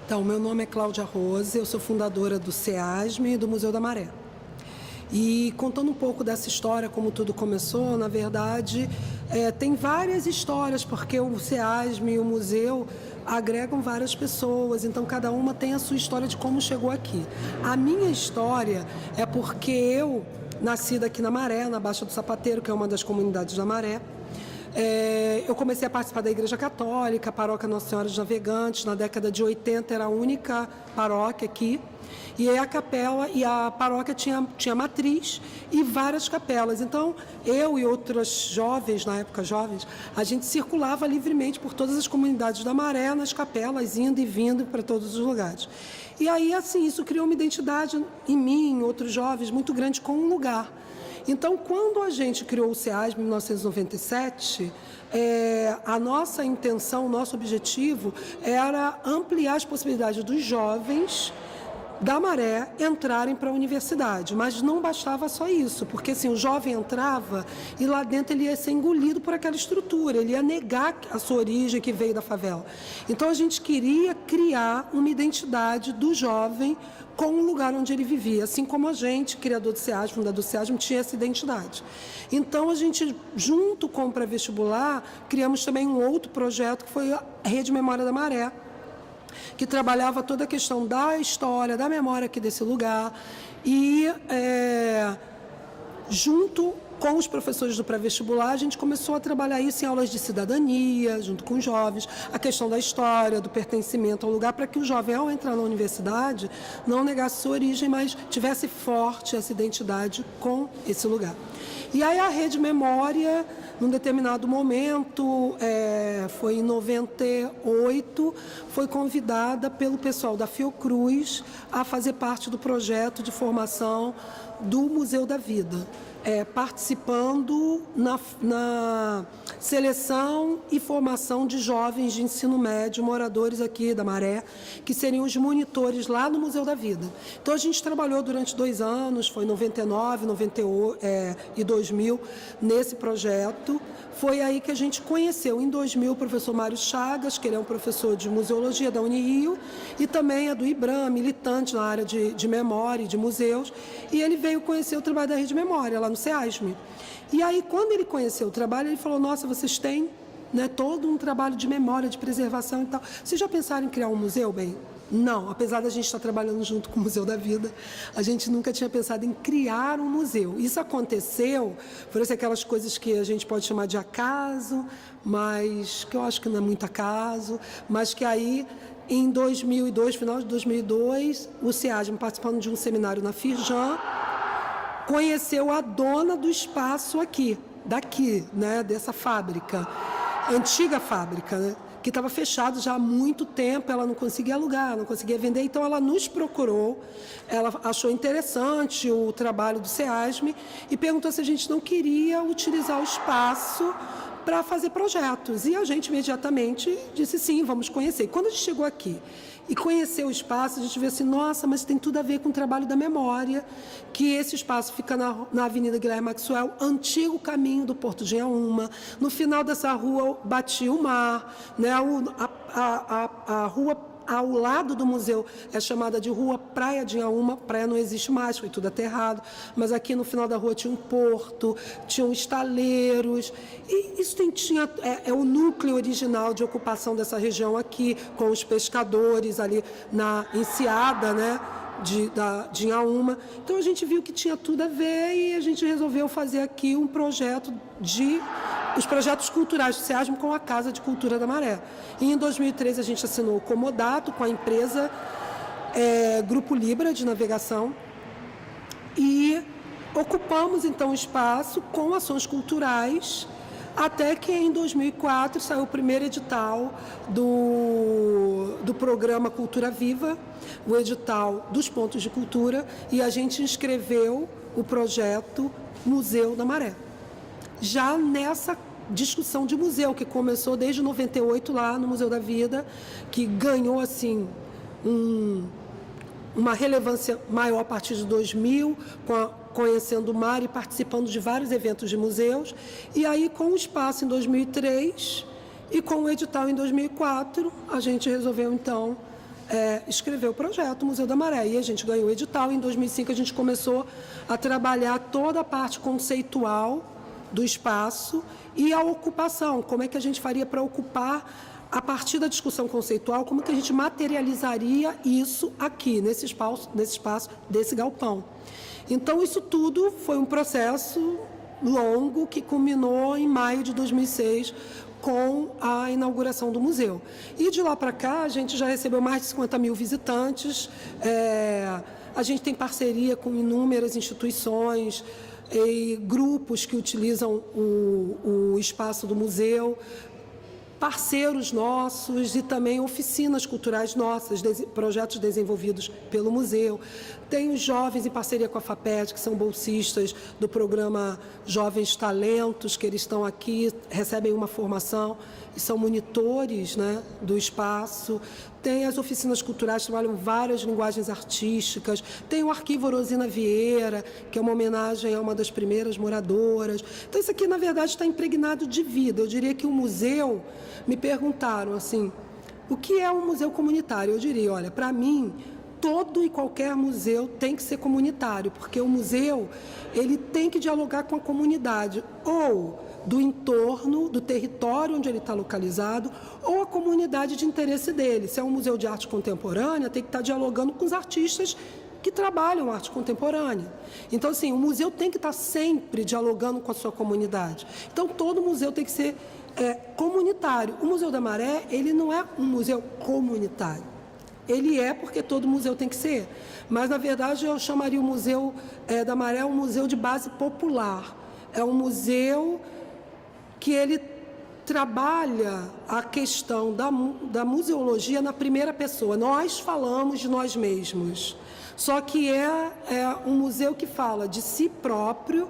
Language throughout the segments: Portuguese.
Então, meu nome é Cláudia Rose, eu sou fundadora do SEASM e do Museu da Maré. E contando um pouco dessa história, como tudo começou, na verdade, tem várias histórias, porque o SEASM e o museu agregam várias pessoas, então cada uma tem a sua história de como chegou aqui. A minha história é porque eu nasci aqui na Maré, na Baixa do Sapateiro, que é uma das comunidades da Maré. Eu comecei a participar da Igreja Católica, a paróquia Nossa Senhora dos Navegantes. Na década de 80 era a única paróquia aqui. E aí a capela e a paróquia tinha matriz e várias capelas. Então, eu e outras jovens, na época jovens, a gente circulava livremente por todas as comunidades da Maré, nas capelas, indo e vindo para todos os lugares. E aí, assim, isso criou uma identidade em mim, em outros jovens, muito grande com um lugar. Então, quando a gente criou o SEASM em 1997, a nossa intenção, o nosso objetivo era ampliar as possibilidades dos jovens da Maré entrarem para a universidade, mas não bastava só isso, porque assim, o jovem entrava e lá dentro ele ia ser engolido por aquela estrutura, ele ia negar a sua origem que veio da favela. Então a gente queria criar uma identidade do jovem com o lugar onde ele vivia, assim como a gente, criador do SEASM, fundador do SEASM, tinha essa identidade. Então a gente, junto com o pré-vestibular, criamos também um outro projeto que foi a Rede Memória da Maré, que trabalhava toda a questão da história, da memória aqui desse lugar e junto com os professores do pré-vestibular, a gente começou a trabalhar isso em aulas de cidadania, junto com os jovens, a questão da história, do pertencimento ao lugar, para que o jovem, ao entrar na universidade, não negasse sua origem, mas tivesse forte essa identidade com esse lugar. E aí a Rede Memória, num determinado momento, foi em 98, foi convidada pelo pessoal da Fiocruz a fazer parte do projeto de formação do Museu da Vida, participando na seleção e formação de jovens de ensino médio, moradores aqui da Maré, que seriam os monitores lá no Museu da Vida. Então a gente trabalhou durante 2 anos, foi 99, 98 e 2000, nesse projeto. Foi aí que a gente conheceu, em 2000, o professor Mário Chagas, que ele é um professor de museologia da Unirio, e também é do IBRAM, militante na área de memória e de museus, e ele veio conhecer o trabalho da Rede Memória, lá no SEASM. E aí, quando ele conheceu o trabalho, ele falou, nossa, vocês têm todo um trabalho de memória, de preservação e tal. Vocês já pensaram em criar um museu, bem? Não, apesar da gente estar trabalhando junto com o Museu da Vida, a gente nunca tinha pensado em criar um museu. Isso aconteceu, por isso aquelas coisas que a gente pode chamar de acaso, mas que eu acho que não é muito acaso, mas que aí, em 2002, final de 2002, o SEASM, participando de um seminário na Firjan, conheceu a dona do espaço aqui, daqui, dessa fábrica, antiga fábrica, que estava fechado já há muito tempo, ela não conseguia alugar, não conseguia vender, então ela nos procurou, ela achou interessante o trabalho do SEASM e perguntou se a gente não queria utilizar o espaço para fazer projetos. E a gente imediatamente disse sim, vamos conhecer. E quando a gente chegou aqui e conheceu o espaço, a gente viu assim, nossa, mas tem tudo a ver com o trabalho da memória, que esse espaço fica na Avenida Guilherme Maxwell, antigo caminho do Porto de Inhaúma. No final dessa rua batia o mar, a rua ao lado do museu é chamada de Rua Praia de Inhaúma. Praia não existe mais, foi tudo aterrado, mas aqui no final da rua tinha um porto, tinham estaleiros, e isso é o núcleo original de ocupação dessa região aqui, com os pescadores ali na enseada, de Inhaúma. Então a gente viu que tinha tudo a ver e a gente resolveu fazer aqui um projeto os projetos culturais do SEASM com a Casa de Cultura da Maré. E em 2013 a gente assinou o comodato com a empresa Grupo Libra de navegação e ocupamos então o espaço com ações culturais, até que em 2004 saiu o primeiro edital do programa Cultura Viva, o edital dos pontos de cultura, e a gente inscreveu o projeto Museu da Maré. Já nessa discussão de museu, que começou desde 98 lá no Museu da Vida, que ganhou assim uma relevância maior a partir de 2000, conhecendo o mar e participando de vários eventos de museus, e aí com o espaço em 2003 e com o edital em 2004, a gente resolveu então escrever o projeto Museu da Maré. E a gente ganhou o edital. Em 2005, a gente começou a trabalhar toda a parte conceitual do espaço e a ocupação. Como é que a gente faria para ocupar, a partir da discussão conceitual, como que a gente materializaria isso aqui, nesse espaço desse galpão. Então, isso tudo foi um processo longo que culminou em maio de 2006, com a inauguração do museu. E de lá para cá, a gente já recebeu mais de 50 mil visitantes, a gente tem parceria com inúmeras instituições e grupos que utilizam o espaço do museu, parceiros nossos e também oficinas culturais nossas, projetos desenvolvidos pelo museu. Tem os jovens em parceria com a FAPESC, que são bolsistas do programa Jovens Talentos, que eles estão aqui, recebem uma formação e são monitores, né, do espaço. Tem as oficinas culturais que trabalham várias linguagens artísticas. Tem o Arquivo Rosina Vieira, que é uma homenagem a uma das primeiras moradoras. Então, isso aqui, na verdade, está impregnado de vida. Eu diria que o museu, me perguntaram assim, o que é um museu comunitário? Eu diria, olha, para mim, todo e qualquer museu tem que ser comunitário, porque o museu, ele tem que dialogar com a comunidade, ou do entorno, do território onde ele está localizado, ou a comunidade de interesse dele. Se é um museu de arte contemporânea, tem que estar dialogando com os artistas que trabalham arte contemporânea. Então, assim, o museu tem que estar sempre dialogando com a sua comunidade. Então, todo museu tem que ser comunitário. O Museu da Maré, ele não é um museu comunitário. Ele é porque todo museu tem que ser. Mas, na verdade, eu chamaria o Museu da Maré um museu de base popular. É um museu que ele trabalha a questão da museologia na primeira pessoa. Nós falamos de nós mesmos. Só que é um museu que fala de si próprio,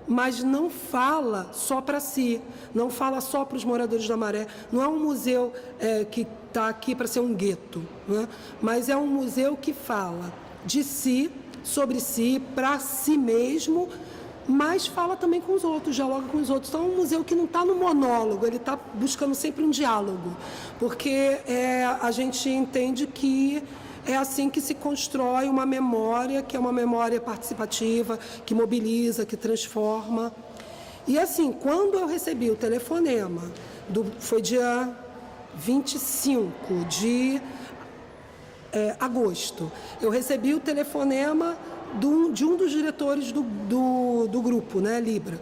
mas não fala só para si, não fala só para os moradores da Maré. Não é um museu que está aqui para ser um gueto, né? Mas é um museu que fala de si, sobre si, para si mesmo, mas fala também com os outros, dialoga com os outros. Então, é um museu que não está no monólogo, ele está buscando sempre um diálogo, porque a gente entende que é assim que se constrói uma memória, que é uma memória participativa, que mobiliza, que transforma. E assim, quando eu recebi o telefonema, foi dia 25 de agosto, eu recebi o telefonema de um dos diretores do grupo, né, Libra,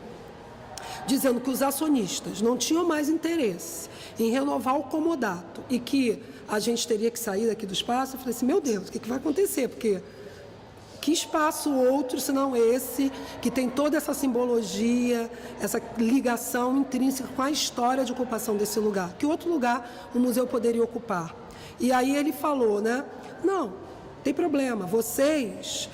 dizendo que os acionistas não tinham mais interesse em renovar o comodato e que a gente teria que sair daqui do espaço. Eu falei assim, meu Deus, o que vai acontecer? Porque que espaço outro, senão esse, que tem toda essa simbologia, essa ligação intrínseca com a história de ocupação desse lugar? Que outro lugar o museu poderia ocupar? E aí ele falou, né, não, tem problema, vocês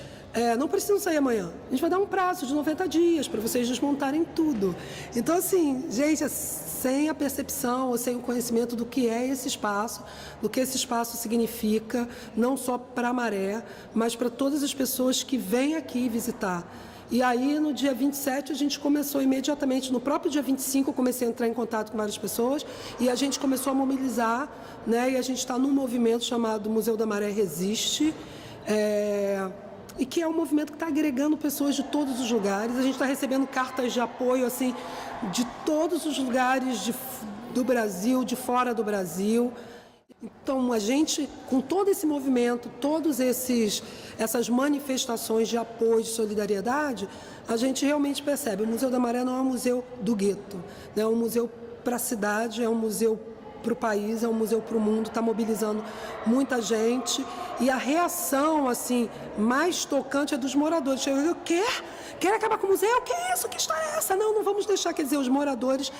não precisam sair amanhã. A gente vai dar um prazo de 90 dias para vocês desmontarem tudo. Então, assim, gente, sem a percepção ou sem o conhecimento do que é esse espaço, do que esse espaço significa, não só para a Maré, mas para todas as pessoas que vêm aqui visitar. E aí, no dia 27, a gente começou imediatamente, no próprio dia 25, eu comecei a entrar em contato com várias pessoas e a gente começou a mobilizar, né? E a gente está num movimento chamado Museu da Maré Resiste, e que é um movimento que está agregando pessoas de todos os lugares. A gente está recebendo cartas de apoio assim, de todos os lugares do Brasil, de fora do Brasil. Então, a gente, com todo esse movimento, essas manifestações de apoio, de solidariedade, a gente realmente percebe, o Museu da Maré não é um museu do gueto, é um museu para a cidade, é um museu para o país, é um museu para o mundo, está mobilizando muita gente. E a reação assim, mais tocante é dos moradores. Eu quer acabar com o museu? Que é isso? Que história é essa? Não vamos deixar. Quer dizer, os moradores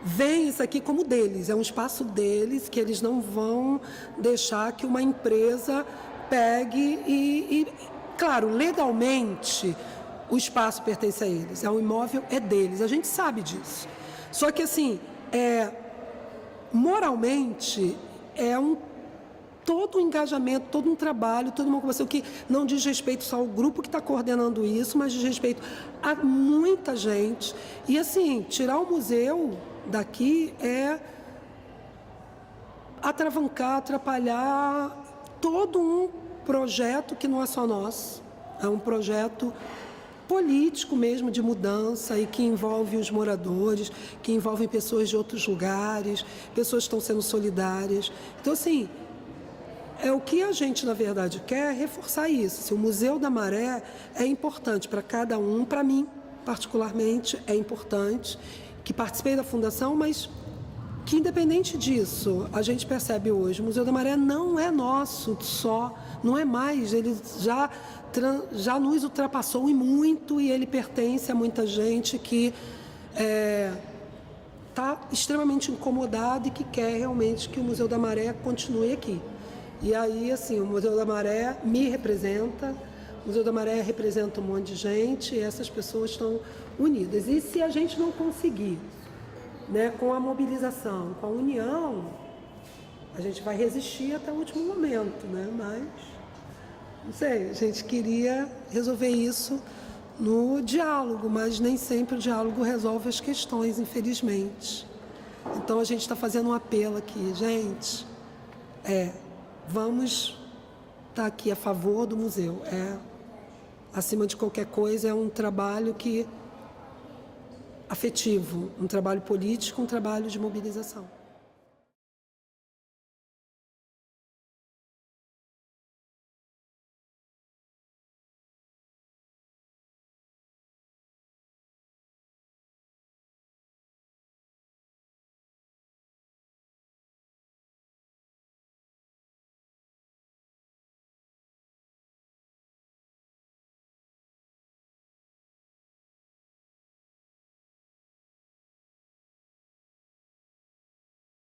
veem isso aqui como deles, é um espaço deles, que eles não vão deixar que uma empresa pegue e claro, legalmente, o espaço pertence a eles, o imóvel é deles, a gente sabe disso. Só que assim, moralmente, todo um engajamento, todo um trabalho, toda uma ocupação que não diz respeito só ao grupo que está coordenando isso, mas diz respeito a muita gente. E assim, tirar o museu daqui é atravancar, atrapalhar todo um projeto que não é só nosso, é um projeto político mesmo, de mudança, e que envolve os moradores, que envolve pessoas de outros lugares, pessoas que estão sendo solidárias. Então, assim, o que a gente, na verdade, quer é reforçar isso. Assim, o Museu da Maré é importante para cada um, para mim, particularmente, é importante, que participei da fundação, mas que, independente disso, a gente percebe hoje, o Museu da Maré não é nosso só, não é mais, ele já nos ultrapassou e muito, e ele pertence a muita gente que está extremamente incomodada e que quer realmente que o Museu da Maré continue aqui. E aí, assim, o Museu da Maré me representa, o Museu da Maré representa um monte de gente, e essas pessoas estão unidas. E se a gente não conseguir, né, com a mobilização, com a união, a gente vai resistir até o último momento, né? Mas, não sei, a gente queria resolver isso no diálogo, mas nem sempre o diálogo resolve as questões, infelizmente. Então a gente está fazendo um apelo aqui, gente, vamos estar aqui a favor do museu. Acima de qualquer coisa, é um trabalho afetivo, um trabalho político, um trabalho de mobilização.